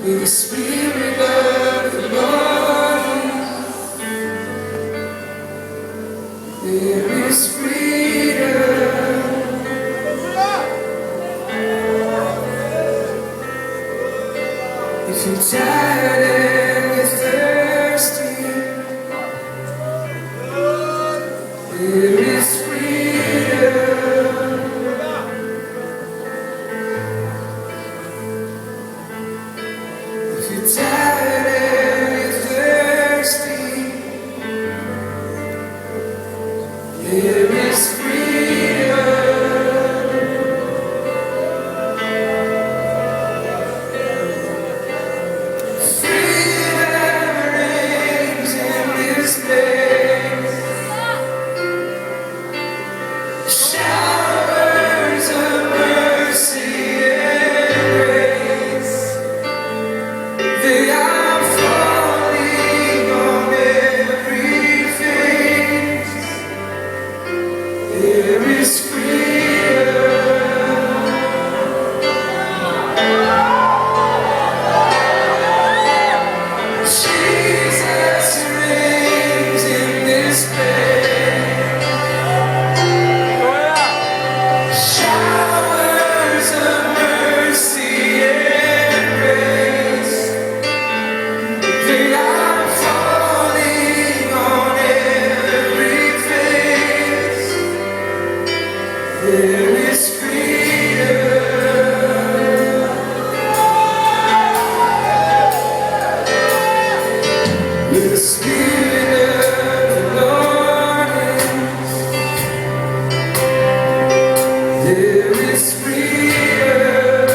with the Spirit of the Lord, there is freedom. If you're tired and you're thirsty, there is freedom. If you're tired and you're thirsty, there is freedom. Freedom reigns in this place. Showers of mercy and grace, they are falling on every face. There is freedom. Jesus reigns in this place. Showers of mercy and grace, they are falling on every face. There is freedom. With the Spirit of the Lord is, there is freedom.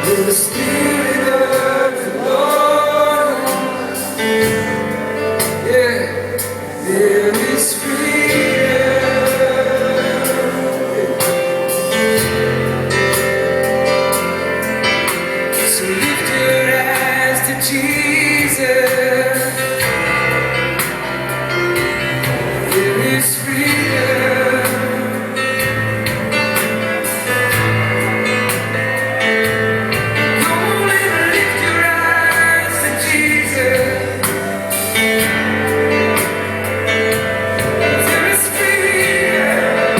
With the Spirit of the Lord, yeah, there is freedom. So lift your eyes to Jesus. There is freedom. Only lift your eyes to Jesus. There is freedom.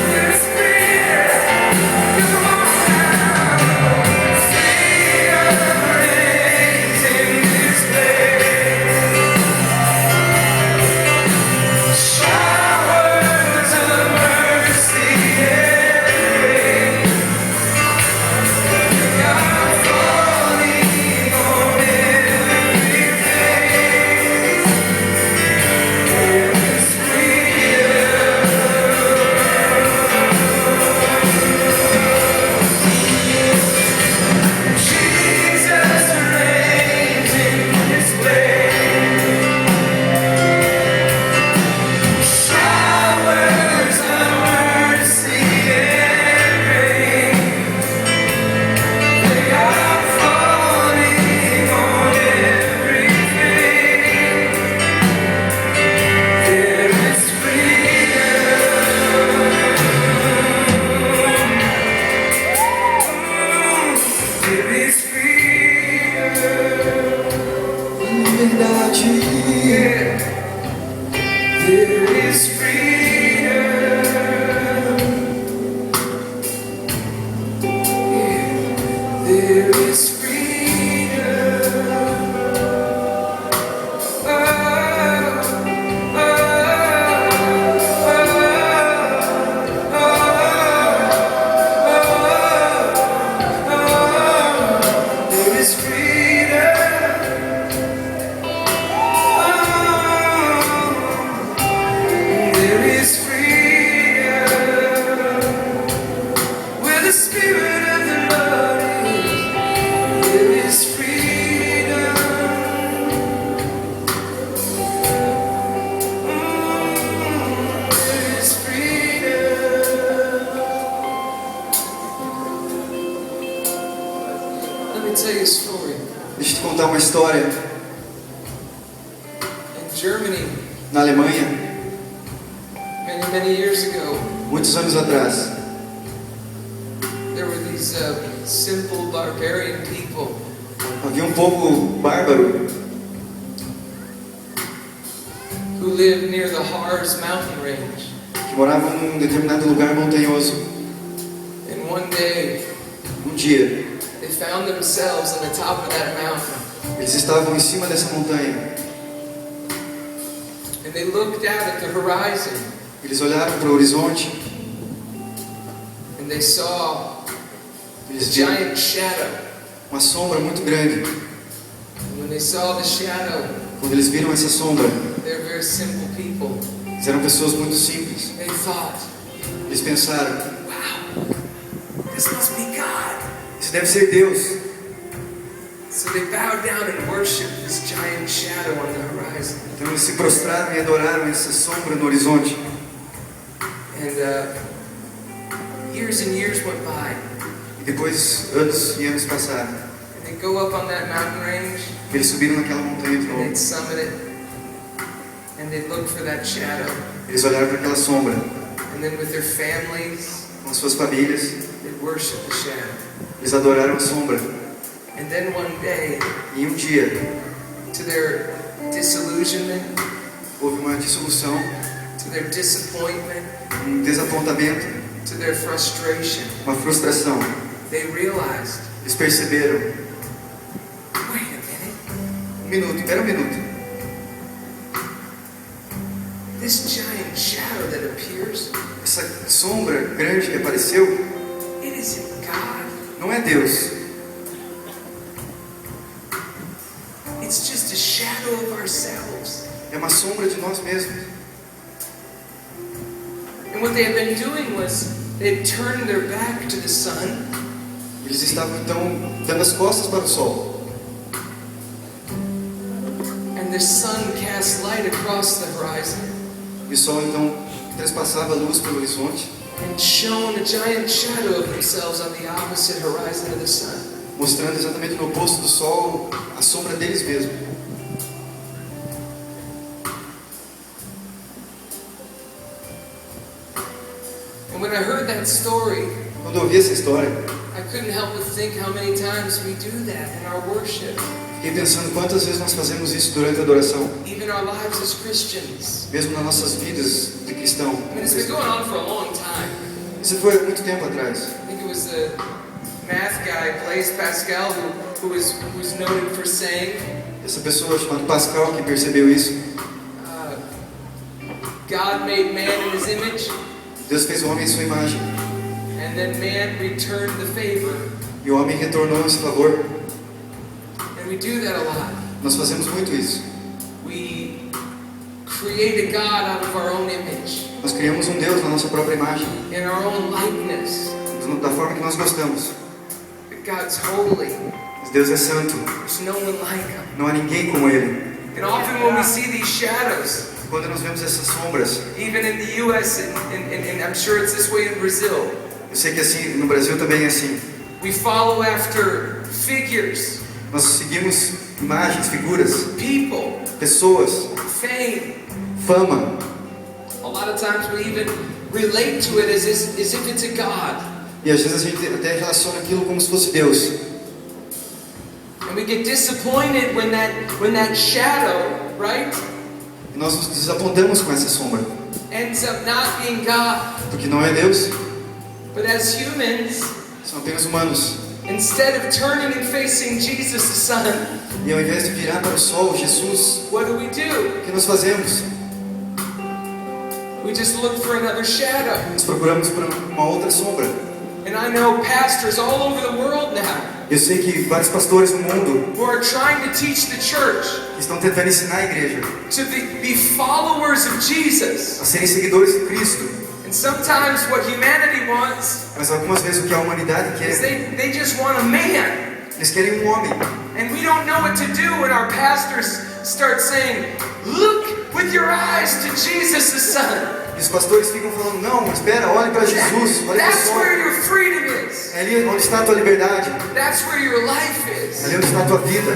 There is freedom. Come on now. Freedom reigns in this place. Showers of mercy and grace, they are falling on every face. There is freedom. Jesus reigns in this place. Showers of mercy and grace, they are falling on every face. There is freedom. There is freedom. Comunidade. Yeah. There is freedom. Yeah. There is freedom. Oh, oh, oh, oh, there is freedom. There is freedom. Where the Spirit of the Lord is, there is freedom. There is freedom. Let me tell you a story. Deixa eu te contar uma história. In Germany, Na Alemanha, many many years ago, Muitos anos atrás, there were these simple barbarian people havia um povo bárbaro who lived near the Harz mountain range. que morava num determinado lugar montanhoso. And one day, Um dia, they found themselves on the top of that mountain. eles estavam em cima dessa montanha. And they looked out at the horizon. Eles olharam para o horizonte. And they saw a Eles viram giant shadow. uma sombra muito grande. And when they saw the shadow, Quando eles viram essa sombra, they're very simple people. eles eram pessoas muito simples. They thought, Eles pensaram, wow, this must be God. isso deve ser Deus. So they bowed down and worshipped this giant shadow on the horizon. Então eles se prostraram e adoraram essa sombra no horizonte. And years and years went by. E depois anos e anos passaram. And they go up on that mountain range. Eles subiram naquela montanha de And novo. they'd summit it. And they'd look for that shadow. Eles olharam para aquela sombra And then with their families, com suas famílias. they'd worship the shadow. Eles adoraram a sombra. And then one day, E um dia to their disillusionment, houve uma dissolução, to their disappointment, desapontamento, to their frustration, uma frustração. they realized, Eles perceberam. wait a minute, Um minuto, espera um minuto. this giant shadow that appears, Essa sombra grande que apareceu it isn't God. não é Deus. It's just a shadow of ourselves. É uma sombra de nós mesmos. And what they had been doing was they had turned their back to the sun, Eles estavam então dando as costas para o sol. and the sun cast light across the horizon E o sol então trespassava a luz pelo horizonte, and shone a giant shadow of themselves on the opposite horizon of the sun. mostrando exatamente no oposto do sol a sombra deles mesmos. And when I heard that story, Quando eu ouvi essa história, I couldn't help but think how many times we do that in our worship, fiquei pensando quantas vezes nós fazemos isso durante a adoração, even our lives as Christians. mesmo nas nossas vidas de cristão. I mean, it's been going on for a long time. Isso foi há muito tempo atrás. I think it was the math guy, Blaise Pascal, who was noted for saying, Essa pessoa chamada Pascal que percebeu isso. God made man in his image, Deus fez o homem em sua imagem and then man returned the favor. e o homem retornou esse favor. And we do that a lot. Nós fazemos muito isso. We create a God out of our own image, Nós criamos um Deus na nossa própria imagem, in our own likeness. da forma que nós gostamos. But God's holy. Mas Deus é santo, There's no one like him. não há ninguém como Ele. And often when we see these shadows, Quando nós vemos essas sombras, even in the U.S. and I'm sure it's this way in Brazil, eu sei que assim no Brasil também é assim. we follow after figures, Nós seguimos imagens, figuras, people, pessoas, fame. fama. A lot of times we even relate to it as if it's a God. E às vezes a gente até relaciona aquilo como se fosse Deus. And we get disappointed when that shadow, right, E nós nos desapontamos com essa sombra, ends up not being God. porque não é Deus, But as humans, são apenas humanos. instead of turning and facing Jesus the Son, E ao invés de virar para o sol, Jesus, what do? o que nós fazemos? We just look for another shadow. Nós procuramos por uma outra sombra. And I know pastors all over the world now Eu sei que vários pastores no mundo who are trying to teach the church estão tentando ensinar a igreja to be followers of Jesus. a serem seguidores de Cristo. And sometimes what humanity wants Mas algumas vezes o que a humanidade is quer, they just want a man. eles querem um homem. And we don't know what to do when our pastors start saying, look with your eyes to Jesus the Son. E os pastores ficam falando, não, espera, olhe para Jesus, olhe para o That's sol. where your freedom is. É ali onde está a tua liberdade, That's where your life é is. ali onde está a tua vida.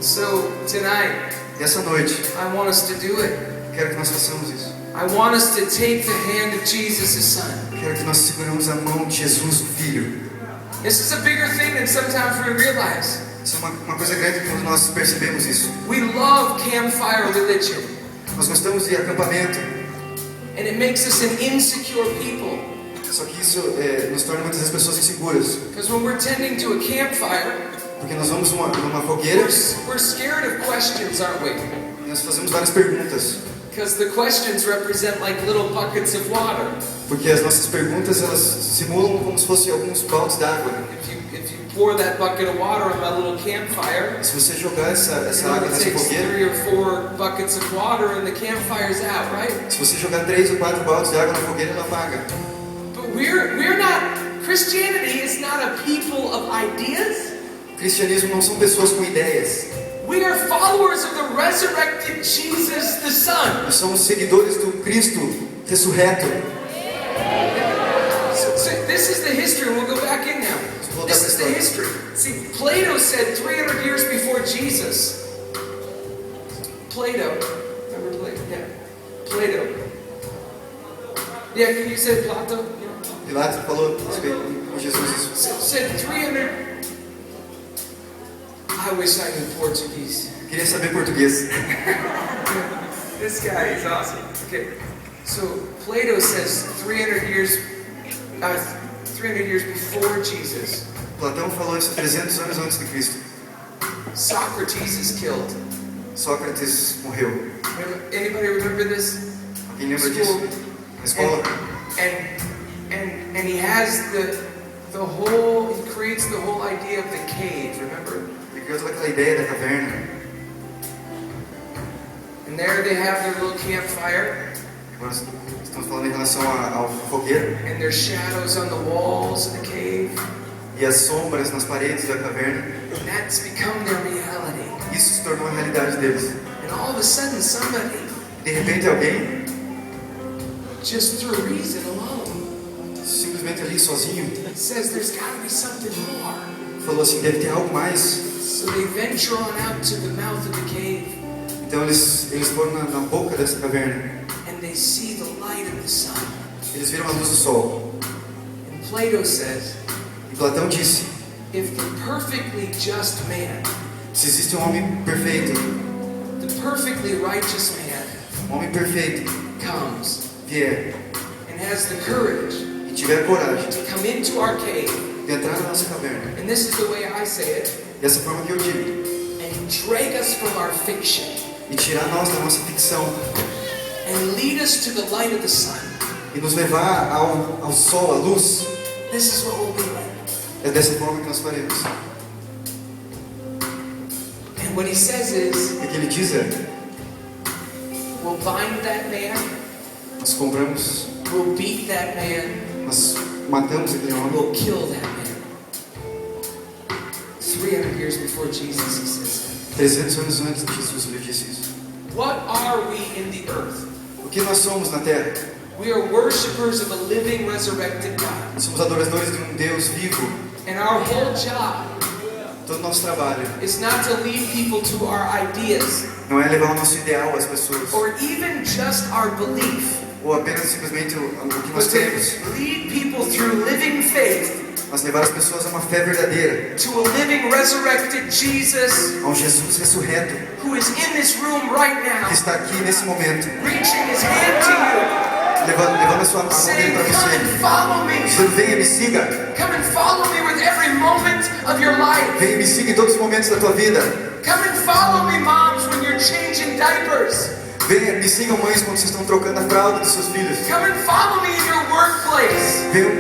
So tonight, E essa noite, I want us to do it. quero que nós façamos isso. I want us to take the hand of Jesus, His Son. Quero que nós seguramos a mão de Jesus, o Filho. This is a bigger thing than sometimes we realize. Isso é uma coisa grande quando nós percebemos isso. We love campfire religion. Nós gostamos de acampamento. And it makes us an insecure people. Só que isso nos torna muitas vezes pessoas inseguras. Because when we're tending to a campfire, Porque nós vamos numa fogueira we're scared of questions, aren't we? e nós fazemos várias perguntas. Because the questions represent like little buckets of water. Porque as nossas perguntas, elas simulam como se fossem alguns baldes d'água. If you pour that bucket of water on my little campfire, Se você jogar essa água it nessa takes fogueira, 3 or 4 buckets of water and the campfire's out, right? se você jogar 3 ou 4 baldes de água na fogueira, ela apaga. But we're not, Christianity is not a people of ideas. O cristianismo não são pessoas com ideias. We are followers of the resurrected Jesus, the Son. Nós somos seguidores do Cristo ressurreto. So this is the history. We'll go back in now. This is the history. See, Plato said 300 years before Jesus. Plato. Remember Plato? Yeah. Plato. Yeah, can you say Plato? Yeah. Pilatos falou a respeito com Jesus isso. Said 300. I wish I knew Portuguese. Queria saber português. This guy is awesome. Okay. So Plato says 300 years before Jesus. Platão falou isso 300 anos antes de Cristo. Socrates is killed. Sócrates morreu. Anybody remember this? Alguém lembra disso? Na escola? And he has the whole, he creates the whole idea of the cave, remember? Ele criou toda aquela ideia da caverna. And there they have their little campfire. Agora estamos falando em relação ao fogueiro. And there's shadows on the walls of the cave. E as sombras nas paredes da caverna. And that's become their reality. Isso se tornou a realidade deles. And all of a sudden somebody, De repente alguém, just through reason alone, simplesmente ali sozinho, says there's got to be something more. falou assim, deve ter algo mais. So they venture on out to the mouth of the cave. Então eles foram na boca dessa caverna. And they see the light of the sun. Eles viram a luz do sol. And Plato says, E Platão disse, if the perfectly just man, se existe um homem perfeito, the perfectly righteous man, um homem perfeito, comes vier and has the courage e tiver coragem to come into our cave, de entrar na nossa caverna, and this is the way I say it, dessa forma que eu digo, and drag us from our fiction, e tirar nós da nossa ficção, and lead us to the light of the sun, e nos levar ao sol, à luz, this is what we'll be like. é dessa forma que nós faremos. And what he says is, O que ele diz é, we'll bind that man, nós compramos, we'll beat that man, nós matamos aquele homem, we'll kill that man. 300 years before Jesus, he says that. 300 anos antes de Jesus ele disse isso. What are we in the earth? O que nós somos na terra? We are worshipers of a living, resurrected God. Nós somos adoradores de um Deus vivo. And our whole job Todo o nosso trabalho is not to lead people to our ideas não é levar o nosso ideal às pessoas, or even just our belief, ou apenas simplesmente o que but nós to temos, lead people through living faith mas levar as pessoas a uma fé verdadeira, to a living, resurrected Jesus a um Jesus ressurreto, who is in this room right now, que está aqui nesse momento, reaching his hand to you, levando a sua mão saying, dele para come and você, follow me. dizendo, venha, me siga, Come and follow me with every moment of your life. venha, me siga em todos os momentos da tua vida, Come and follow me, moms, when you're changing diapers. venha, me sigam, mães, quando vocês estão trocando a fralda dos seus filhos, Come and follow me in your workplace. venham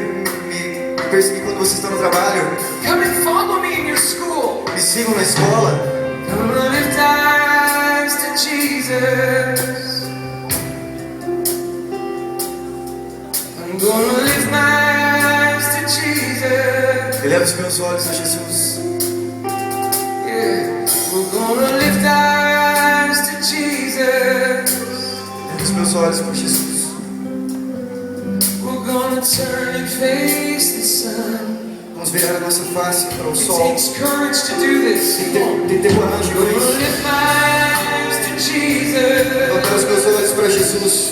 me perseguir quando vocês estão no trabalho, Come and follow me in your school. me sigam na escola, I'm gonna lift eyes to Jesus. I'm gonna lift my eyes to Jesus. eleva os meus olhos a Jesus, Yeah, we're gonna lift eyes to Jesus. eleva os meus olhos para Jesus, We're gonna turn and face the sun. vamos virar a nossa face para o It sol, takes courage to do this. tem que ter coragem para We're gonna isso, lift my eyes to Jesus. levantar os meus olhos para Jesus,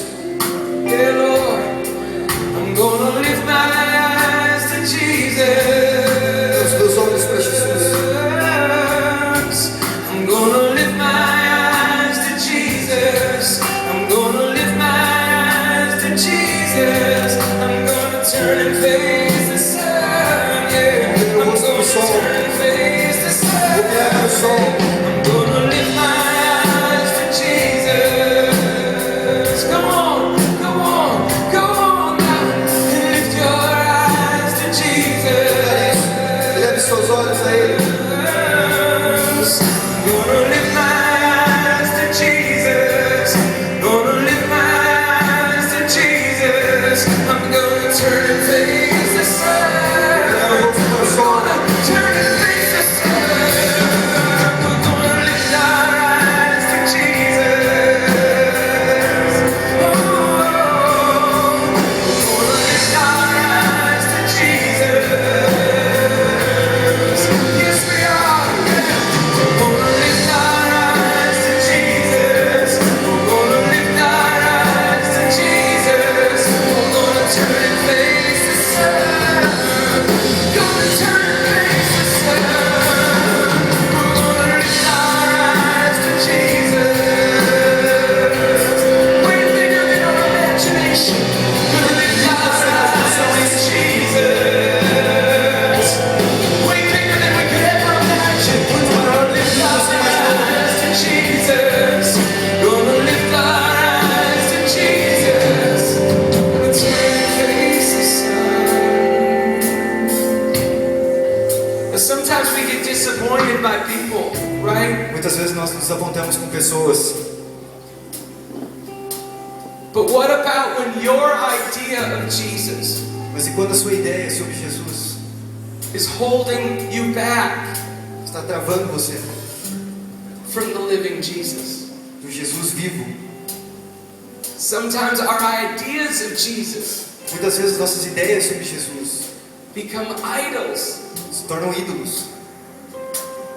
turn and face the sun, yeah. I'm gonna turn and face the sun. I'm gonna lift my eyes to Jesus. Come on, come on, go on now and lift your eyes to Jesus. Leve seus olhos a Ele. Gonna lift my eyes to Jesus. Gonna lift my eyes to Jesus. I'm gonna turn and face the sun. I'm gonna turn and face the sun. We're gonna lift our eyes to Jesus. Oh, we're gonna lift our eyes to Jesus. Yes, we are. We're gonna lift our eyes to Jesus. We're gonna lift our eyes to Jesus. We're gonna turn and face the sun. Gonna turn and face the sun. We're gonna lift our eyes to Jesus. Way bigger than our imagination. Gonna lift our eyes to Jesus. Way bigger than we could ever imagine. We're gonna lift our eyes to Jesus. Gonna lift our eyes to Jesus. Gonna turn and face the sun. But sometimes we get disappointed by people, right? Muitas vezes nós nos apontamos com pessoas. But what about when your idea of Jesus Mas e quando a sua ideia sobre Jesus is holding you back está travando você from the living Jesus? do Jesus vivo? Sometimes our ideas of Jesus Muitas vezes nossas ideias sobre Jesus become idols, se tornam ídolos,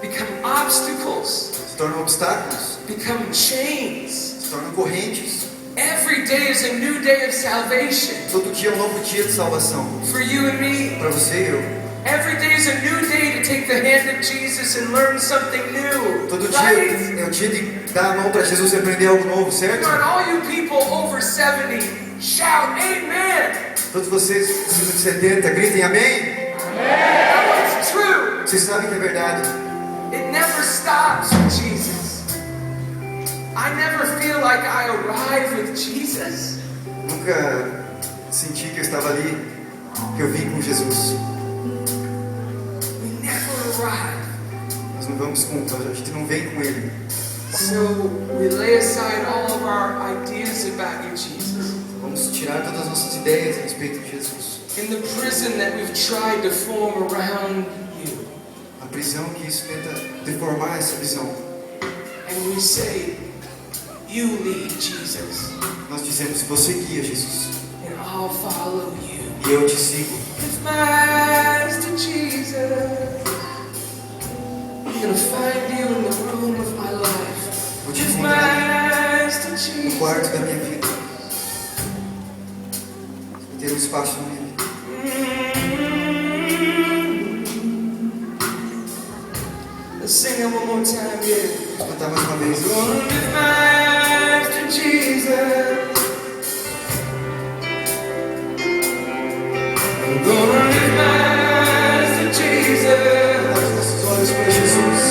become obstacles, se tornam obstáculos, become chains. se tornam correntes. Every day is a new day of salvation Todo dia é um novo dia de salvação for you and me. para você e eu. Every day is a new day to take the hand of Jesus and learn something new. Todo dia Right? é o dia de dar a mão para Jesus e aprender algo novo, certo? Come on, all you people over 70, shout amen. Todos vocês acima de 70, gritem amém. That was true. Vocês sabem que é verdade. It never stops with Jesus. I never feel like I arrive with Jesus. Nunca senti que eu estava ali, que eu vim com Jesus. We never arrive. Nós não vamos com, a gente não vem com Ele. So we lay aside all of our ideas about you, Jesus. Vamos tirar todas as nossas ideias a respeito de Jesus. In the prison that we've tried to form around you. A prisão que isso tenta deformar essa visão. And we say, you lead, Jesus. Nós dizemos, você guia, Jesus, And I'll follow you. e eu te sigo. Lift my eyes to Jesus. I'm gonna find you in the room of my life. Vou te Lift my encontrar eyes to no Jesus. quarto da minha vida. Vou ter um espaço nele. Let's sing it one more time, yeah. Vou cantar mais uma vez. Gonna lift my eyes to Jesus. I'm gonna lift my eyes to Jesus. Levante nossos olhos para Jesus.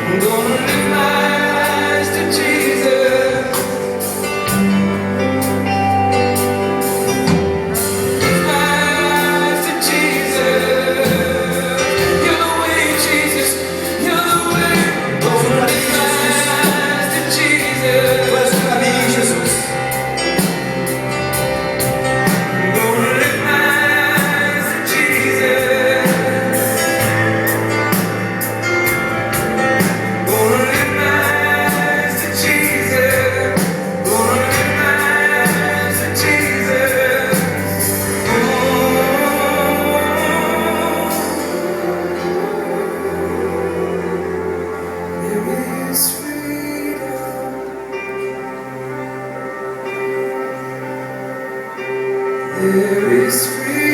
I'm gonna lift my eyes to Jesus. Lift my eyes to Jesus. You're the way, Jesus. You're the way. Gonna lift my eyes to Jesus. Tu és o caminho, Jesus. Gonna lift my eyes to Jesus. Gonna lift my eyes to Jesus. Gonna lift my eyes to Jesus. There is freedom. There is freedom.